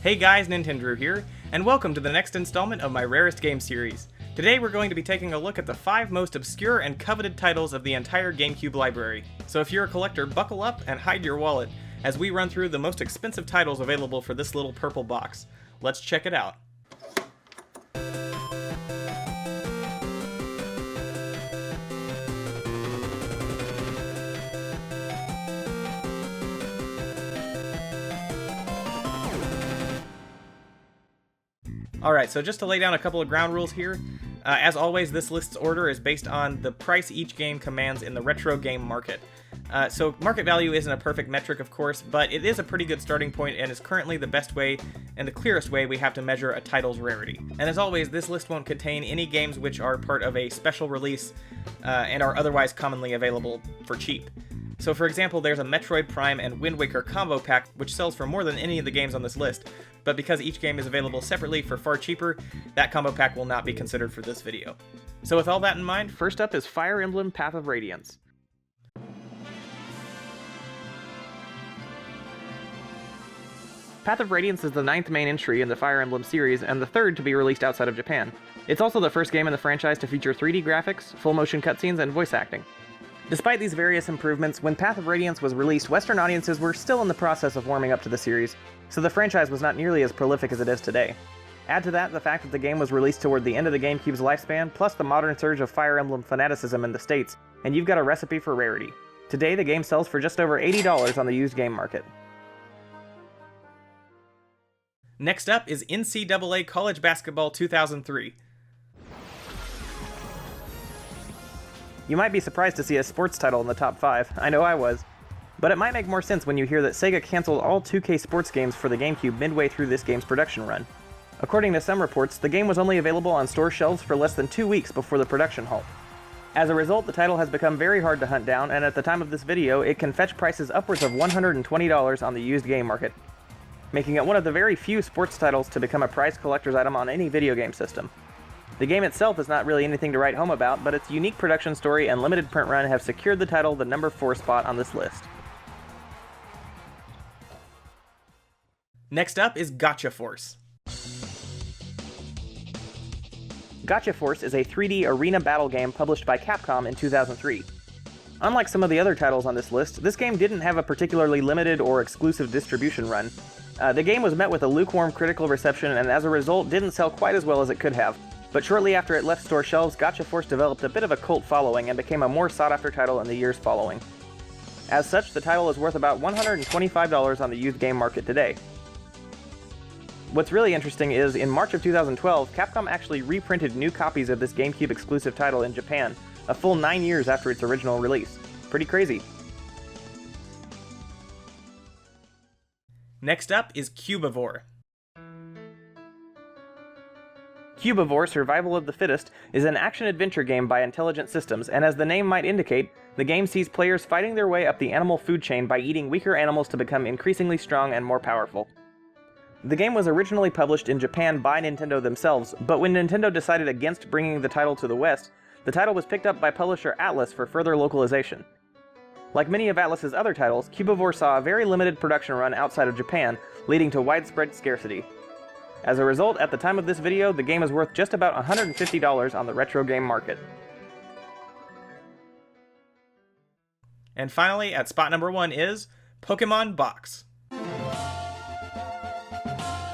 Hey guys, Nintendrew here, and welcome to the next installment of my Rarest game series. Today we're going to be taking a look at the 5 most obscure and coveted titles of the entire GameCube library. So if you're a collector, buckle up and hide your wallet as we run through the most expensive titles available for this little purple box. Let's check it out. Alright, so just to lay down a couple of ground rules here, as always this list's order is based on the price each game commands in the retro game market. So market value isn't a perfect metric of course, but it is a pretty good starting point and is currently the best way and the clearest way we have to measure a title's rarity. And as always, this list won't contain any games which are part of a special release and are otherwise commonly available for cheap. So for example, there's a Metroid Prime and Wind Waker combo pack which sells for more than any of the games on this list, but because each game is available separately for far cheaper, that combo pack will not be considered for this video. So with all that in mind, first up is Fire Emblem Path of Radiance. Path of Radiance is the 9th main entry in the Fire Emblem series and the 3rd to be released outside of Japan. It's also the first game in the franchise to feature 3D graphics, full motion cutscenes, and voice acting. Despite these various improvements, when Path of Radiance was released, Western audiences were still in the process of warming up to the series, so the franchise was not nearly as prolific as it is today. Add to that the fact that the game was released toward the end of the GameCube's lifespan, plus the modern surge of Fire Emblem fanaticism in the States, and you've got a recipe for rarity. Today, the game sells for just over $80 on the used game market. Next up is NCAA College Basketball 2003. You might be surprised to see a sports title in the top 5, I know I was. But it might make more sense when you hear that Sega canceled all 2K sports games for the GameCube midway through this game's production run. According to some reports, the game was only available on store shelves for less than 2 weeks before the production halt. As a result, the title has become very hard to hunt down, and at the time of this video, it can fetch prices upwards of $120 on the used game market, making it one of the very few sports titles to become a prized collector's item on any video game system. The game itself is not really anything to write home about, but its unique production story and limited print run have secured the title the number 4 spot on this list. Next up is Gacha Force. Gacha Force is a 3D arena battle game published by Capcom in 2003. Unlike some of the other titles on this list, this game didn't have a particularly limited or exclusive distribution run. The game was met with a lukewarm critical reception and as a result didn't sell quite as well as it could have. But shortly after it left store shelves, Gacha Force developed a bit of a cult following and became a more sought-after title in the years following. As such, the title is worth about $125 on the used game market today. What's really interesting is, in March of 2012, Capcom actually reprinted new copies of this GameCube exclusive title in Japan, a full 9 years after its original release. Pretty crazy. Next up is Cubivore. Cubivore Survival of the Fittest is an action-adventure game by Intelligent Systems, and as the name might indicate, the game sees players fighting their way up the animal food chain by eating weaker animals to become increasingly strong and more powerful. The game was originally published in Japan by Nintendo themselves, but when Nintendo decided against bringing the title to the West, the title was picked up by publisher Atlus for further localization. Like many of Atlus's other titles, Cubivore saw a very limited production run outside of Japan, leading to widespread scarcity. As a result, at the time of this video, the game is worth just about $150 on the retro game market. And finally, at spot number 1 is Pokemon Box.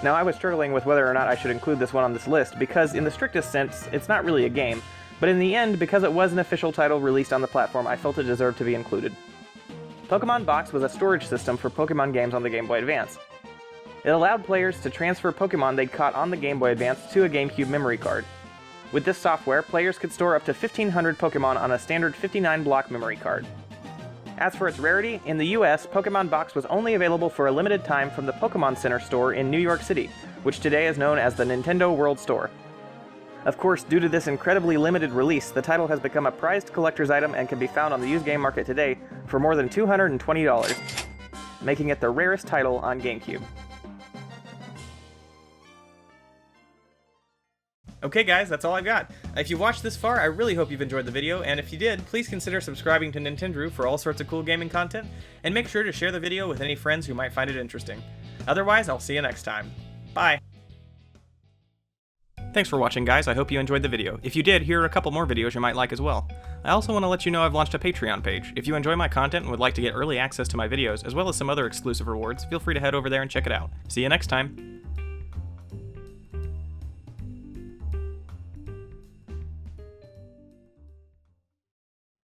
Now, I was struggling with whether or not I should include this one on this list, because in the strictest sense, it's not really a game, but in the end, because it was an official title released on the platform, I felt it deserved to be included. Pokemon Box was a storage system for Pokemon games on the Game Boy Advance. It allowed players to transfer Pokemon they'd caught on the Game Boy Advance to a GameCube memory card. With this software, players could store up to 1,500 Pokemon on a standard 59-block memory card. As for its rarity, in the US, Pokemon Box was only available for a limited time from the Pokemon Center store in New York City, which today is known as the Nintendo World Store. Of course, due to this incredibly limited release, the title has become a prized collector's item and can be found on the used game market today for more than $220, making it the rarest title on GameCube. Okay guys, that's all I've got. If you watched this far, I really hope you've enjoyed the video, and if you did, please consider subscribing to Nintendrew for all sorts of cool gaming content, and make sure to share the video with any friends who might find it interesting. Otherwise, I'll see you next time. Bye! Thanks for watching, guys. I hope you enjoyed the video. If you did, here are a couple more videos you might like as well. I also want to let you know I've launched a Patreon page. If you enjoy my content and would like to get early access to my videos, as well as some other exclusive rewards, feel free to head over there and check it out. See you next time!